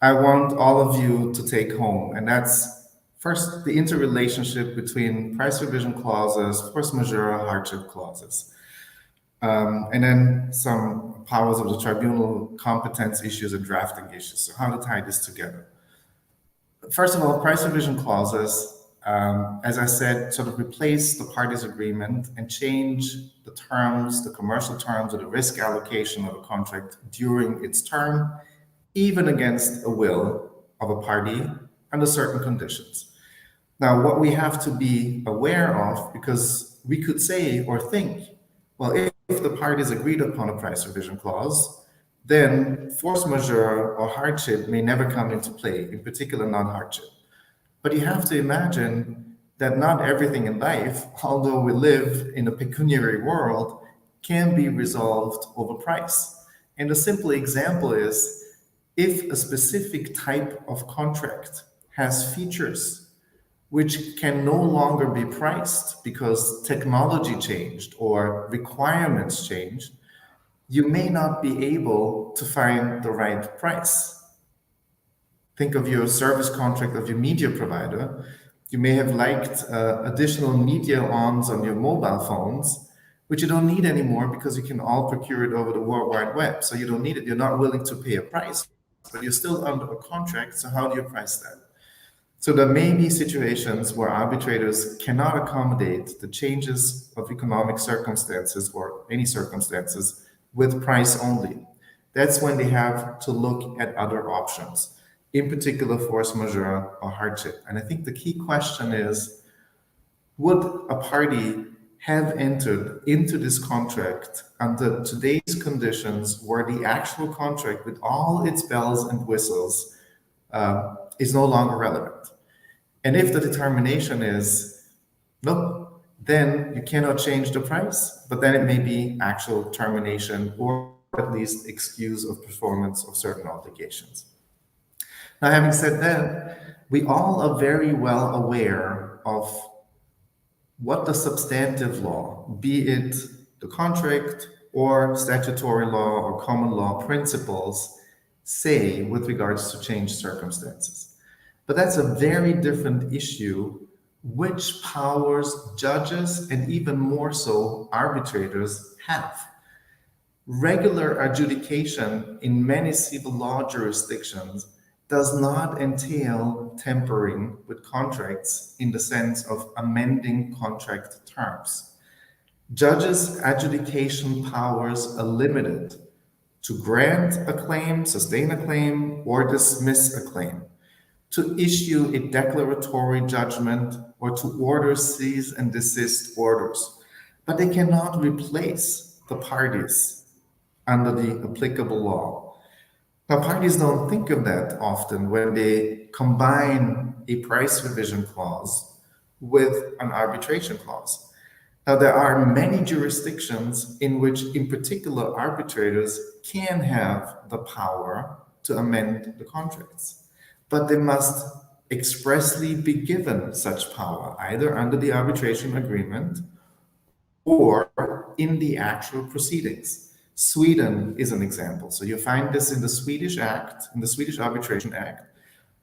I want all of you to take home, and that's first the interrelationship between price revision clauses, force majeure, hardship clauses, and then some powers of the tribunal, competence issues, and drafting issues. So how to tie this together? First of all, price revision clauses, as I said, sort of replace the parties' agreement and change the terms, the commercial terms, or the risk allocation of a contract during its term, even against a will of a party under certain conditions. Now, what we have to be aware of, because we could say or think, well, if the parties agreed upon a price revision clause, then force majeure or hardship may never come into play, in particular non-hardship. But you have to imagine that not everything in life, although we live in a pecuniary world, can be resolved over price. And a simple example is, if a specific type of contract has features which can no longer be priced because technology changed or requirements changed, you may not be able to find the right price. Think of your service contract of your media provider. You may have liked additional media on your mobile phones, which you don't need anymore because you can all procure it over the World Wide Web. So you don't need it. You're not willing to pay a price, but you're still under a contract. So how do you price that? So there may be situations where arbitrators cannot accommodate the changes of economic circumstances or any circumstances with price only. That's when they have to look at other options, in particular force majeure or hardship. And I think the key question is, would a party have entered into this contract under today's conditions where the actual contract with all its bells and whistles is no longer relevant? And if the determination is nope, then you cannot change the price, but then it may be actual termination or at least excuse of performance of certain obligations. Now, having said that, we all are very well aware of what the substantive law, be it the contract or statutory law or common law principles, say with regards to changed circumstances. But that's a very different issue, which powers judges and even more so arbitrators have. Regular adjudication in many civil law jurisdictions does not entail tampering with contracts in the sense of amending contract terms. Judges' adjudication powers are limited to grant a claim, sustain a claim, or dismiss a claim, to issue a declaratory judgment, or to order cease and desist orders. But they cannot replace the parties under the applicable law. Now, parties don't think of that often when they combine a price revision clause with an arbitration clause. Now, there are many jurisdictions in which, in particular, arbitrators can have the power to amend the contracts, but they must expressly be given such power, either under the arbitration agreement or in the actual proceedings. Sweden is an example. So you find this in the Swedish Act, in the Swedish Arbitration Act,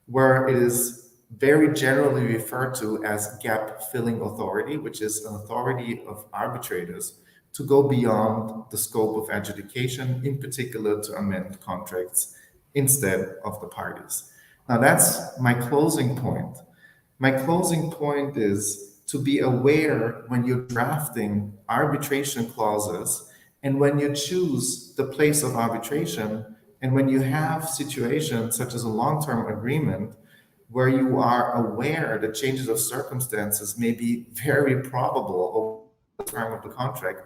where it is very generally referred to as gap filling authority, which is an authority of arbitrators to go beyond the scope of adjudication, in particular to amend contracts instead of the parties. Now that's my closing point. My closing point is to be aware when you're drafting arbitration clauses and when you choose the place of arbitration, and when you have situations such as a long-term agreement where you are aware that changes of circumstances may be very probable over the term of the contract,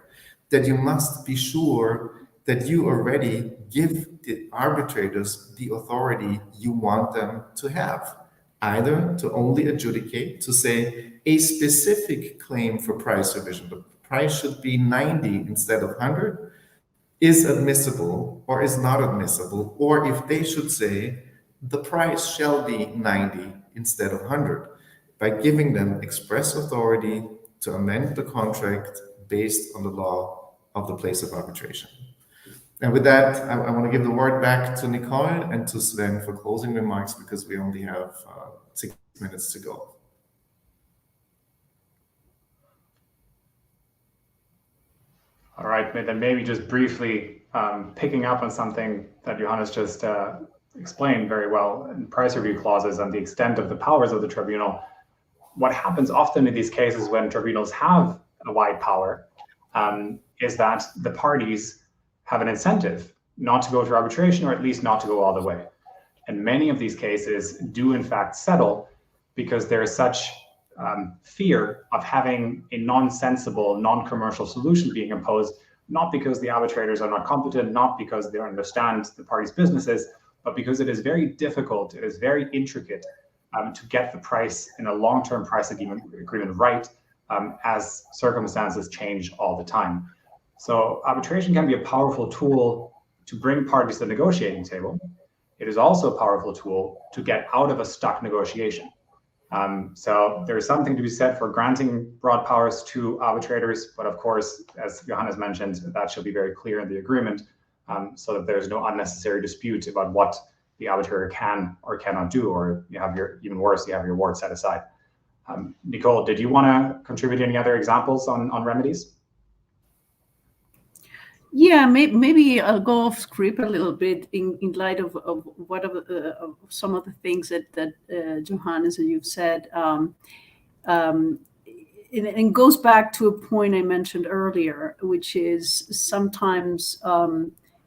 that you must be sure that you already give the arbitrators the authority you want them to have, either to only adjudicate, to say a specific claim for price revision, the price should be 90 instead of 100, is admissible or is not admissible, or if they should say the price shall be 90 instead of 100, by giving them express authority to amend the contract based on the law of the place of arbitration. And with that, I want to give the word back to Nicole and to Sven for closing remarks, because we only have 6 minutes to go. All right, then maybe just briefly picking up on something that Johannes just explained very well in price review clauses and the extent of the powers of the tribunal. What happens often in these cases when tribunals have a wide power is that the parties have an incentive not to go to arbitration, or at least not to go all the way. And many of these cases do in fact settle because there is such fear of having a non-sensible, non-commercial solution being imposed, not because the arbitrators are not competent, not because they don't understand the parties' businesses, but because it is very difficult, it is very intricate to get the price in a long-term price agreement right as circumstances change all the time. So arbitration can be a powerful tool to bring parties to the negotiating table. It is also a powerful tool to get out of a stuck negotiation. So there is something to be said for granting broad powers to arbitrators, but of course, as Johannes mentioned, that should be very clear in the agreement, so that there's no unnecessary dispute about what the arbitrator can or cannot do, or you have your, even worse, you have your award set aside. Nicole, did you want to contribute any other examples on remedies? Yeah, maybe I'll go off script a little bit in light of some of the things that Johannes and you've said. And goes back to a point I mentioned earlier, which is sometimes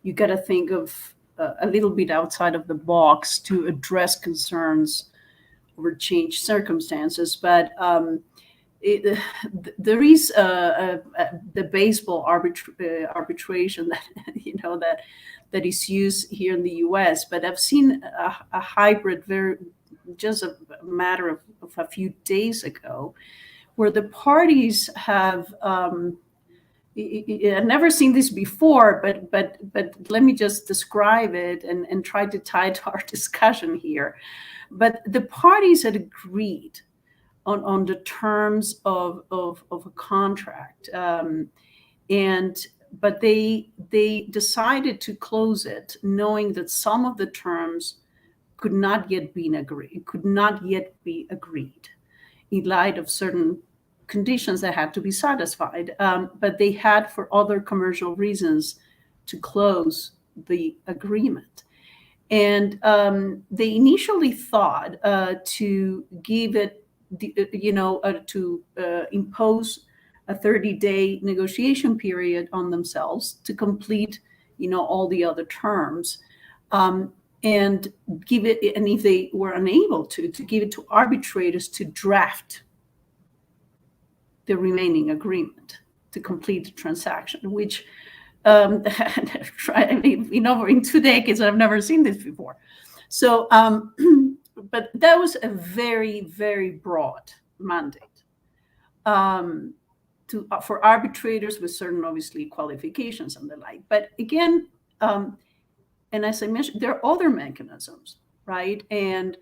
you got to think of a little bit outside of the box to address concerns over changed circumstances. But there is the baseball arbitration that that is used here in the U.S. But I've seen a hybrid just a matter of a few days ago, where the parties have I've never seen this before, but let me just describe it and try to tie it to our discussion here. But the parties had agreed on the terms of a contract, but they decided to close it, knowing that some of the terms could not yet be agreed in light of certain conditions that had to be satisfied. But they had, for other commercial reasons, to close the agreement. And they initially thought to give it, to impose a 30-day negotiation period on themselves to complete, all the other terms, and give it. And if they were unable to give it to arbitrators to draft the remaining agreement to complete the transaction, which in 2 decades I've never seen this before. So, but that was a very, very broad mandate for arbitrators with certain, obviously, qualifications and the like. But again, and as I mentioned, there are other mechanisms, right? And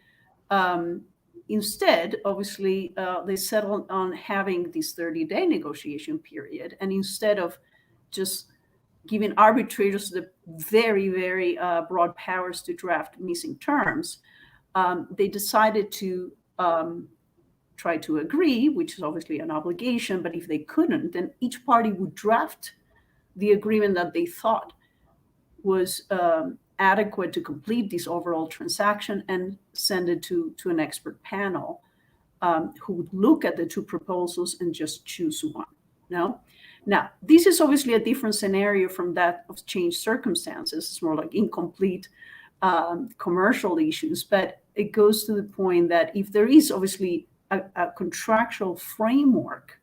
instead, obviously, they settled on having this 30-day negotiation period. And instead of just giving arbitrators the very, very broad powers to draft missing terms, they decided to try to agree, which is obviously an obligation. But if they couldn't, then each party would draft the agreement that they thought was adequate to complete this overall transaction and send it to an expert panel who would look at the two proposals and just choose one. No? Now, this is obviously a different scenario from that of changed circumstances. It's more like incomplete commercial issues, but it goes to the point that if there is obviously a contractual framework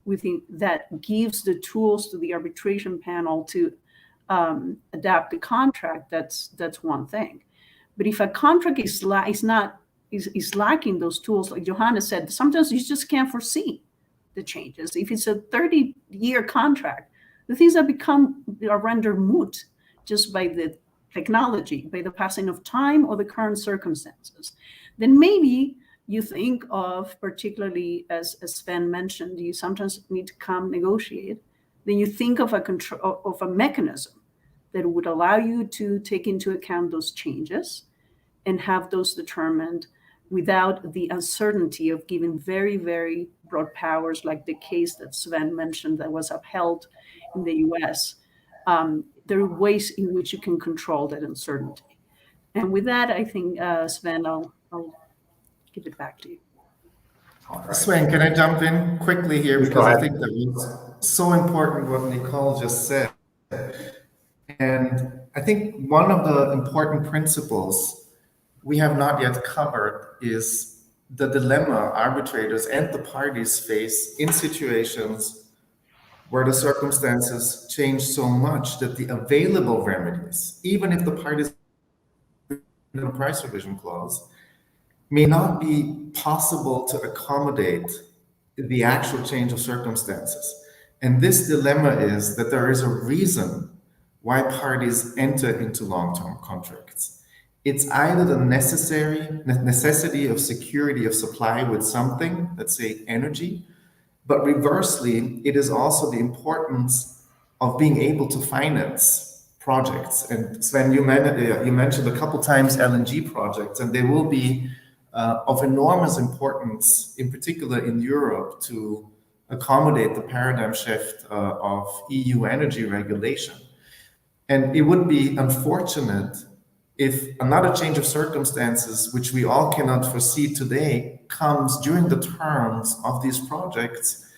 within that gives the tools to the arbitration panel to adapt the contract, that's one thing. But if a contract is lacking those tools, like Johannes said, sometimes you just can't foresee the changes. If it's a 30-year contract, the things that are rendered moot just by the technology, by the passing of time or the current circumstances, then maybe you think of, particularly as Sven mentioned, you sometimes need to come negotiate. Then you think of a mechanism that would allow you to take into account those changes and have those determined without the uncertainty of giving very, very broad powers, like the case that Sven mentioned that was upheld in the US. There are ways in which you can control that uncertainty. And with that, I think, Sven, I'll give it back to you. Right. Sven, can I jump in quickly here? Because I think that was so important what Nicole just said. And I think one of the important principles we have not yet covered is the dilemma arbitrators and the parties face in situations where the circumstances change so much that the available remedies, even if the parties in a price revision clause, may not be possible to accommodate the actual change of circumstances. And this dilemma is that there is a reason why parties enter into long-term contracts. It's either the necessity of security of supply with something, let's say energy, but reversely, it is also the importance of being able to finance projects. And Sven, you mentioned a couple times LNG projects, and they will be of enormous importance, in particular in Europe, to accommodate the paradigm shift of EU energy regulation. And it would be unfortunate if another change of circumstances, which we all cannot foresee today, comes during the terms of these projects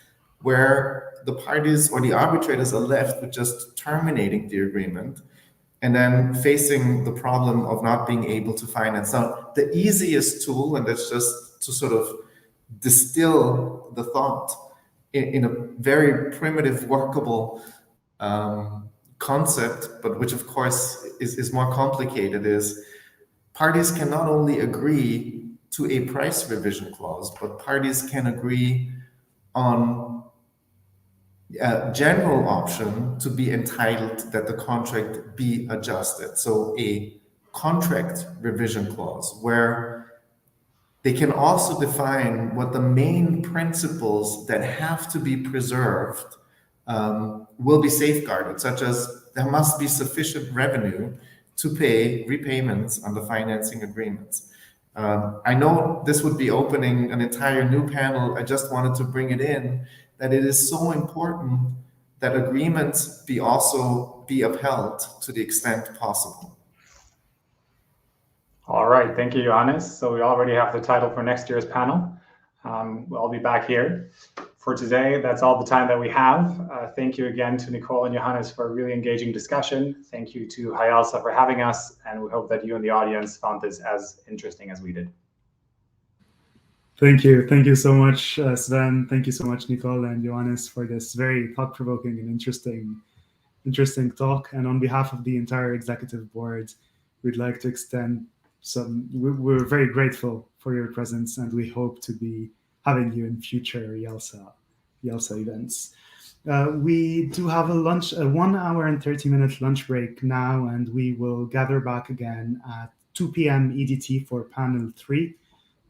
where the parties or the arbitrators are left with just terminating the agreement and then facing the problem of not being able to finance. So the easiest tool, and that's just to sort of distill the thought in a very primitive, workable concept, but which of course is more complicated, is parties can not only agree to a price revision clause, but parties can agree on a general option to be entitled that the contract be adjusted. So a contract revision clause where they can also define what the main principles that have to be preserved will be safeguarded, such as there must be sufficient revenue to pay repayments on the financing agreements. I know this would be opening an entire new panel. I just wanted to bring it in, that it is so important that agreements be upheld to the extent possible. All right, thank you, Johannes. So we already have the title for next year's panel. I'll be back here. For today, that's all the time that we have. Thank you again to Nicole and Johannes for a really engaging discussion. Thank you to HIALSA for having us, and we hope that you and the audience found this as interesting as we did. Thank you. Thank you so much, Sven. Thank you so much, Nicole and Johannes, for this very thought-provoking and interesting talk. And on behalf of the entire executive board, we'd like to extend we're very grateful for your presence, and we hope to be having you in future HIALSA events. We do have a 1 hour and 30-minute lunch break now, and we will gather back again at 2 p.m. EDT for panel 3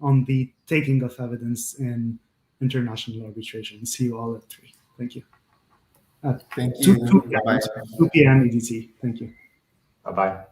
on the taking of evidence in international arbitration. See you all at 3. Thank you. Thank you. 2 p.m. EDT. Thank you. Bye-bye.